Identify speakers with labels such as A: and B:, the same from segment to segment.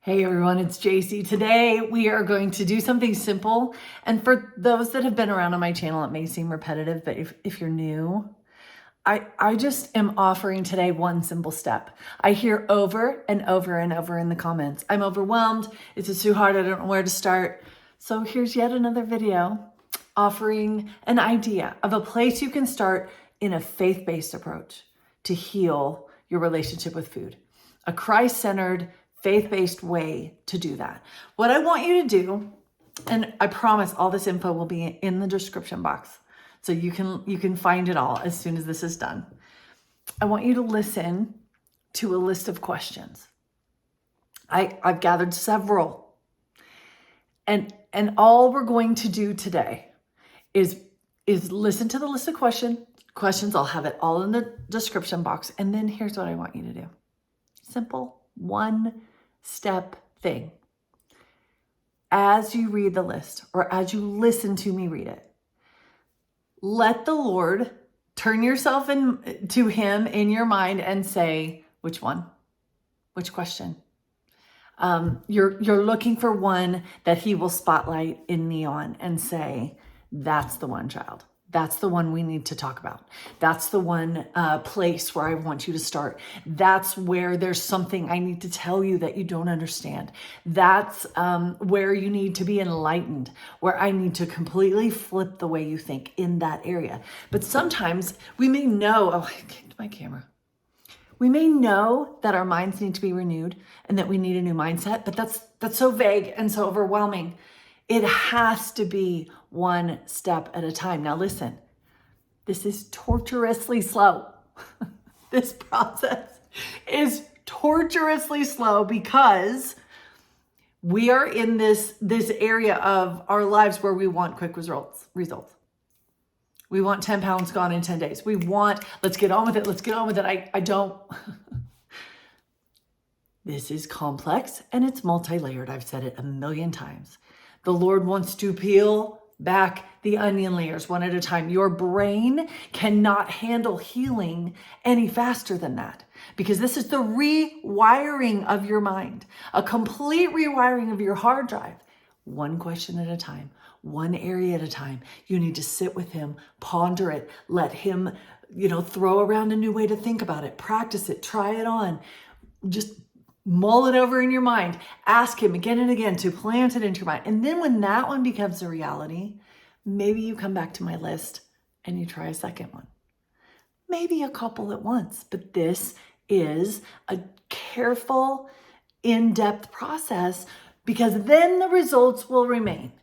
A: Hey everyone, it's JC. Today we are going to do something simple. And for those that have been around on my channel, it may seem repetitive, but if you're new, I just am offering today one simple step. I hear over and over and over in the comments, I'm overwhelmed, it's just too hard, I don't know where to start. So here's yet another video offering an idea of a place you can start in a faith-based approach to heal your relationship with food. A Christ-centered, faith-based way to do that. What I want you to do, and I promise all this info will be in the description box, so you can find it all as soon as this is done. I want you to listen to a list of questions. I've gathered several, and all we're going to do today is listen to the list of questions. I'll have it all in the description box, and then here's what I want you to do. Simple, one-step thing. As you read the list, or as you listen to me read it, let the Lord turn yourself to Him in your mind and say, which one? Which question? You're looking for one that He will spotlight in neon and say, that's the one, child. That's the one we need to talk about. That's the one place where I want you to start. That's where there's something I need to tell you that you don't understand. That's where you need to be enlightened, where I need to completely flip the way you think in that area. But sometimes we may know, oh, I kicked my camera. We may know that our minds need to be renewed and that we need a new mindset, but that's so vague and so overwhelming. It has to be one step at a time. Now listen, this is torturously slow. This process is torturously slow because we are in this area of our lives where we want quick results. We want 10 pounds gone in 10 days. We want, let's get on with it. I don't. This is complex and it's multi-layered. I've said it a million times. The Lord wants to peel back the onion layers one at a time. Your brain cannot handle healing any faster than that, because this is the rewiring of your mind, a complete rewiring of your hard drive. One question at a time, one area at a time. You need to sit with Him, ponder it, let Him, throw around a new way to think about it, practice it, try it on, just mull it over in your mind. Ask Him again and again to plant it into your mind. And then when that one becomes a reality, maybe you come back to my list and you try a second one. Maybe a couple at once. But this is a careful, in-depth process, because then the results will remain.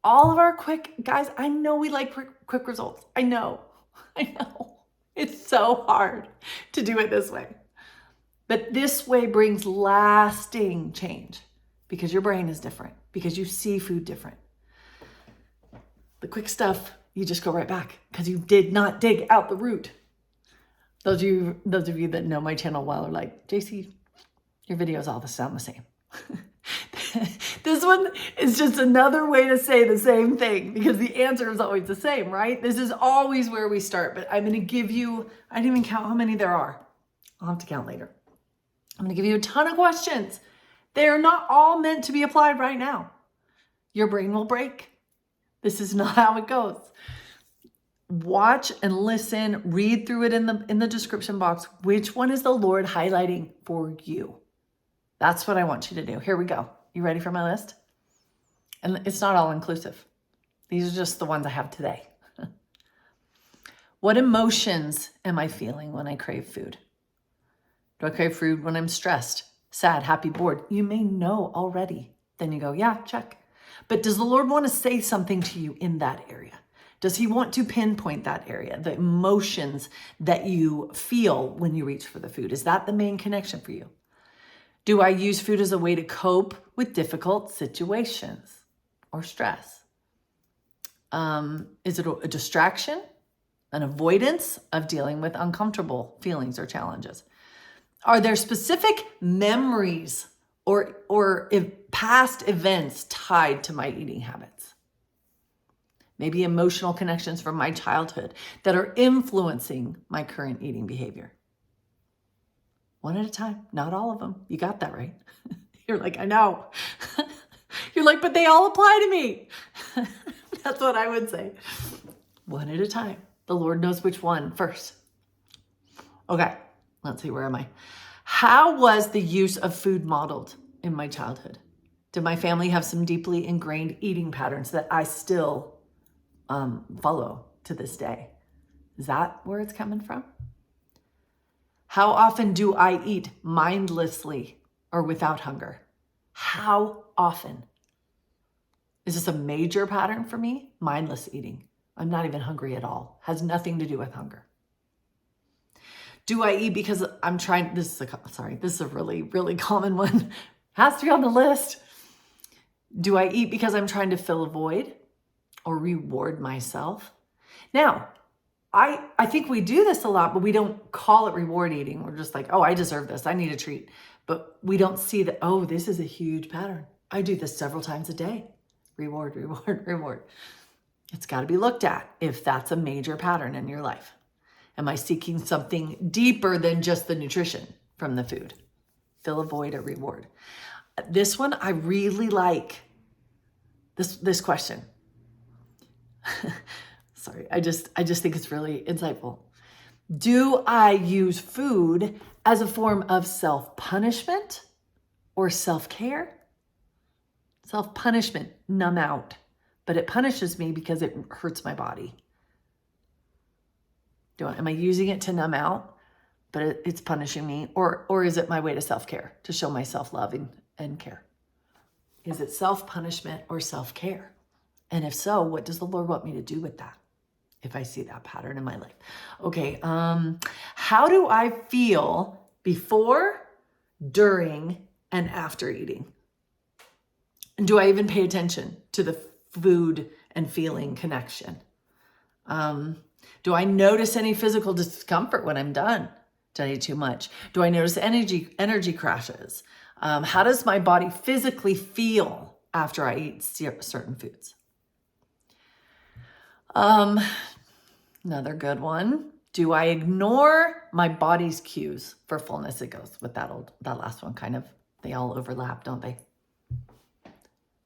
A: All of our guys, I know we like quick results. I know. It's so hard to do it this way. But this way brings lasting change because your brain is different, because you see food different. The quick stuff, you just go right back because you did not dig out the root. Those of you that know my channel well are like, JC, your videos all sound the same. This one is just another way to say the same thing, because the answer is always the same, right? This is always where we start, but I'm going to give you, I didn't even count how many there are. I'll have to count later. I'm going to give you a ton of questions. They are not all meant to be applied right now. Your brain will break. This is not how it goes. Watch and listen, read through it in the description box. Which one is the Lord highlighting for you? That's what I want you to do. Here we go. You ready for my list? And it's not all inclusive. These are just the ones I have today. What emotions am I feeling when I crave food? Do I crave food when I'm stressed, sad, happy, bored? You may know already. Then you go, yeah, check. But does the Lord want to say something to you in that area? Does He want to pinpoint that area, the emotions that you feel when you reach for the food? Is that the main connection for you? Do I use food as a way to cope with difficult situations or stress? Is it a distraction, an avoidance of dealing with uncomfortable feelings or challenges? Are there specific memories or past events tied to my eating habits? Maybe emotional connections from my childhood that are influencing my current eating behavior. One at a time, not all of them. You got that right. You're like, I know. You're like, but they all apply to me. That's what I would say. One at a time. The Lord knows which one first. Okay, let's see, where am I? How was the use of food modeled in my childhood? Did my family have some deeply ingrained eating patterns that I still follow to this day? Is that where it's coming from? How often do I eat mindlessly or without hunger? How often? Is this a major pattern for me? Mindless eating. I'm not even hungry at all. Has nothing to do with hunger. Do I eat because I'm trying, this is a really, really common one. Has to be on the list. Do I eat because I'm trying to fill a void or reward myself? Now, I think we do this a lot, but we don't call it reward eating. We're just like, oh, I deserve this. I need a treat. But we don't see that, oh, this is a huge pattern. I do this several times a day. Reward, reward, reward. It's got to be looked at if that's a major pattern in your life. Am I seeking something deeper than just the nutrition from the food? Fill a void or reward. This one, I really like this question. Sorry, I just think it's really insightful. Do I use food as a form of self-punishment or self-care? Self-punishment, numb out, but it punishes me because it hurts my body. Am I using it to numb out, but it's punishing me? Or is it my way to self-care, to show my self-love and care? Is it self-punishment or self-care? And if so, what does the Lord want me to do with that if I see that pattern in my life? Okay, how do I feel before, during, and after eating? And do I even pay attention to the food and feeling connection? Do I notice any physical discomfort when I'm done? Did I eat too much? Do I notice energy crashes? How does my body physically feel after I eat certain foods? Another good one. Do I ignore my body's cues for fullness? It goes with that last one, kind of. They all overlap, don't they?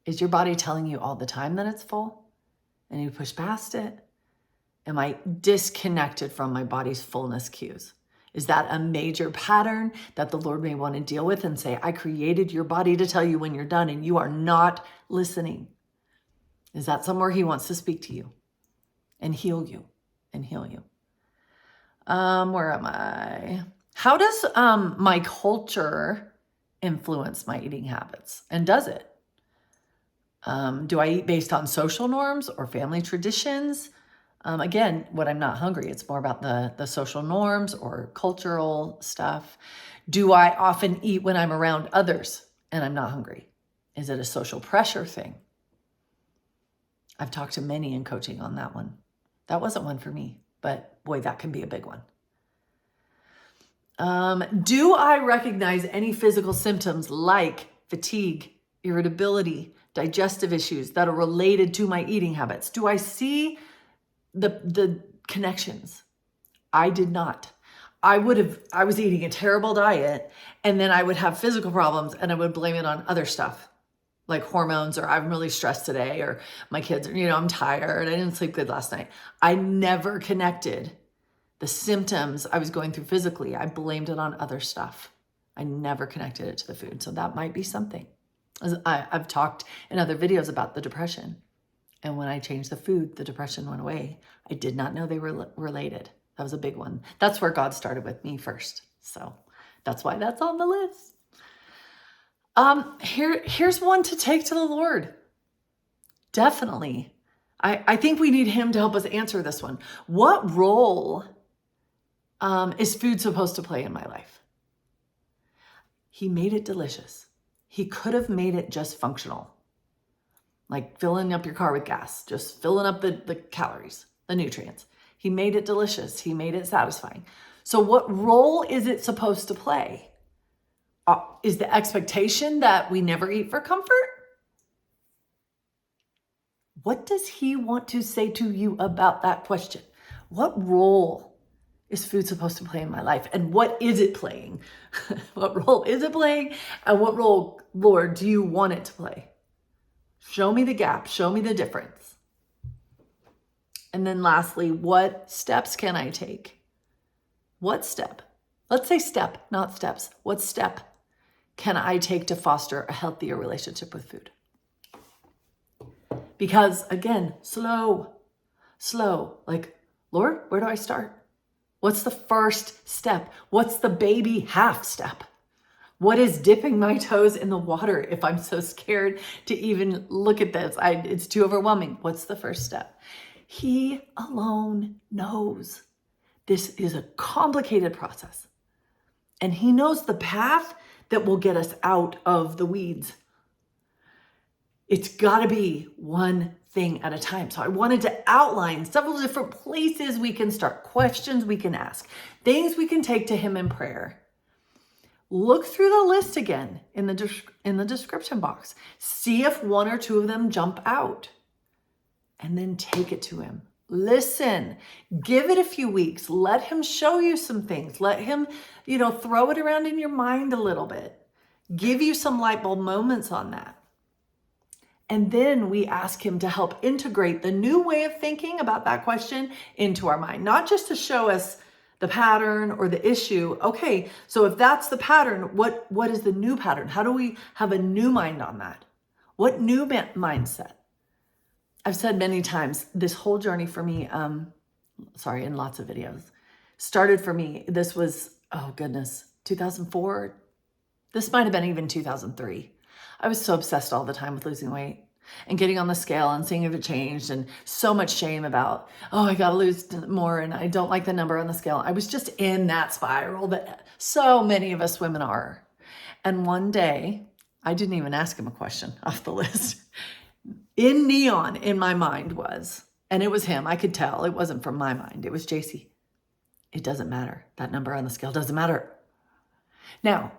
A: Is your body telling you all the time that it's full and you push past it? Am I disconnected from my body's fullness cues? Is that a major pattern that the Lord may want to deal with and say, I created your body to tell you when you're done and you are not listening? Is that somewhere he wants to speak to you and heal you and heal you? Where am I? How does my culture influence my eating habits? And does it? Do I eat based on social norms or family traditions? Again, when I'm not hungry, it's more about the social norms or cultural stuff. Do I often eat when I'm around others and I'm not hungry? Is it a social pressure thing? I've talked to many in coaching on that one. That wasn't one for me, but boy, that can be a big one. Do I recognize any physical symptoms like fatigue, irritability, digestive issues that are related to my eating habits? Do I see the connections? I did not. I was eating a terrible diet and then I would have physical problems and I would blame it on other stuff like hormones, or I'm really stressed today, or my kids, I'm tired. I didn't sleep good last night. I never connected the symptoms I was going through physically. I blamed it on other stuff. I never connected it to the food. So that might be something. I've talked in other videos about the depression. And when I changed the food, the depression went away. I did not know they were related. That was a big one. That's where God started with me first. So that's why that's on the list. Here's one to take to the Lord. Definitely. I think we need him to help us answer this one. What role is food supposed to play in my life? He made it delicious. He could have made it just functional. Like filling up your car with gas, just filling up the calories, the nutrients. He made it delicious. He made it satisfying. So what role is it supposed to play? Is the expectation that we never eat for comfort? What does he want to say to you about that question? What role is food supposed to play in my life? And what is it playing? What role is it playing? And what role, Lord, do you want it to play? Show me the gap. Show me the difference. And then lastly, what steps can I take? What step? Let's say step, not steps. What step can I take to foster a healthier relationship with food? Because again, slow. Like, Lord, where do I start? What's the first step? What's the baby half step? What is dipping my toes in the water if I'm so scared to even look at this? It's too overwhelming. What's the first step? He alone knows. This is a complicated process. And he knows the path that will get us out of the weeds. It's got to be one thing at a time. So I wanted to outline several different places we can start, questions we can ask, things we can take to him in prayer. Look through the list again in the description box. See if one or two of them jump out. And then take it to him. Listen, give it a few weeks. Let him show you some things. Let him, throw it around in your mind a little bit. Give you some light bulb moments on that. And then we ask him to help integrate the new way of thinking about that question into our mind, not just to show us the pattern or the issue. Okay, so if that's the pattern, what is the new pattern? How do we have a new mind on that? What new mindset? I've said many times, this whole journey for me, in lots of videos, started for me, this was, 2004. This might have been even 2003. I was so obsessed all the time with losing weight and getting on the scale and seeing if it changed, and so much shame about, I got to lose more and I don't like the number on the scale. I was just in that spiral that so many of us women are. And one day, I didn't even ask him a question off the list. In neon in my mind was, and it was him, I could tell it wasn't from my mind. It was JC. It doesn't matter. That number on the scale doesn't matter. Now,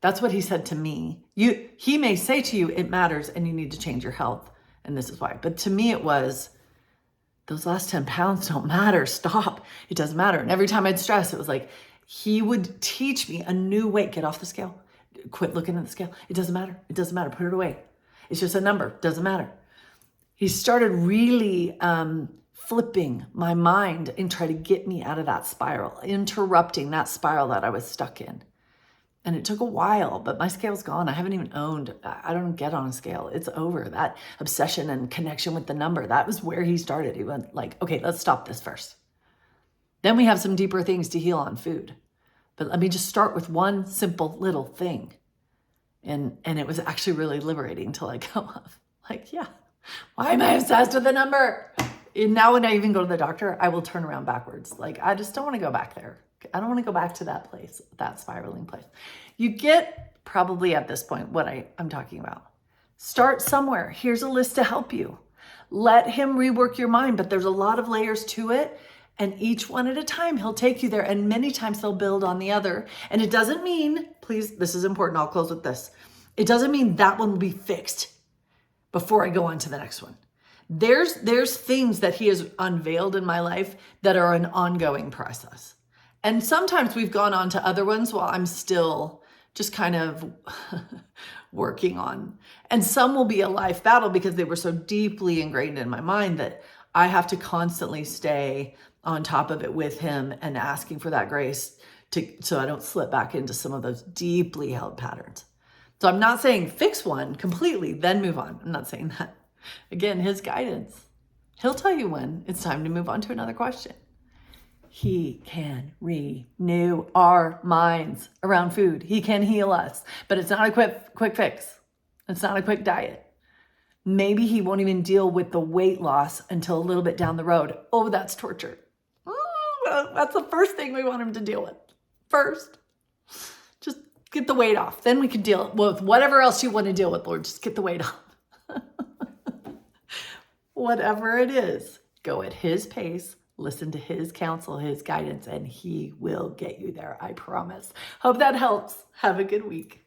A: that's what he said to me. He may say to you, it matters and you need to change your health. And this is why. But to me, it was, those last 10 pounds don't matter. Stop. It doesn't matter. And every time I'd stress, it was like, he would teach me a new way. Get off the scale. Quit looking at the scale. It doesn't matter. It doesn't matter. Put it away. It's just a number. Doesn't matter. He started really flipping my mind and try to get me out of that spiral, interrupting that spiral that I was stuck in. And it took a while, but my scale's gone. I haven't even I don't get on a scale. It's over. That obsession and connection with the number, that was where he started. He went like, okay, let's stop this first. Then we have some deeper things to heal on food. But let me just start with one simple little thing. And it was actually really liberating to go off. Why am I obsessed with the number? And now when I even go to the doctor, I will turn around backwards. I just don't want to go back there. I don't want to go back to that place, that spiraling place. You get probably at this point what I'm talking about. Start somewhere. Here's a list to help you. Let him rework your mind, but there's a lot of layers to it. And each one at a time, he'll take you there. And many times they'll build on the other. And it doesn't mean, please, this is important. I'll close with this. It doesn't mean that one will be fixed before I go on to the next one. There's things that he has unveiled in my life that are an ongoing process. And sometimes we've gone on to other ones while I'm still just kind of working on. And some will be a life battle because they were so deeply ingrained in my mind that I have to constantly stay on top of it with him and asking for that grace so I don't slip back into some of those deeply held patterns. So I'm not saying fix one completely, then move on. I'm not saying that. Again, his guidance. He'll tell you when it's time to move on to another question. He can renew our minds around food. He can heal us, but it's not a quick fix. It's not a quick diet. Maybe he won't even deal with the weight loss until a little bit down the road. Oh, that's torture. That's the first thing we want him to deal with. First, just get the weight off. Then we can deal with whatever else you want to deal with, Lord. Just get the weight off. Whatever it is, go at his pace. Listen to his counsel, his guidance, and he will get you there. I promise. Hope that helps. Have a good week.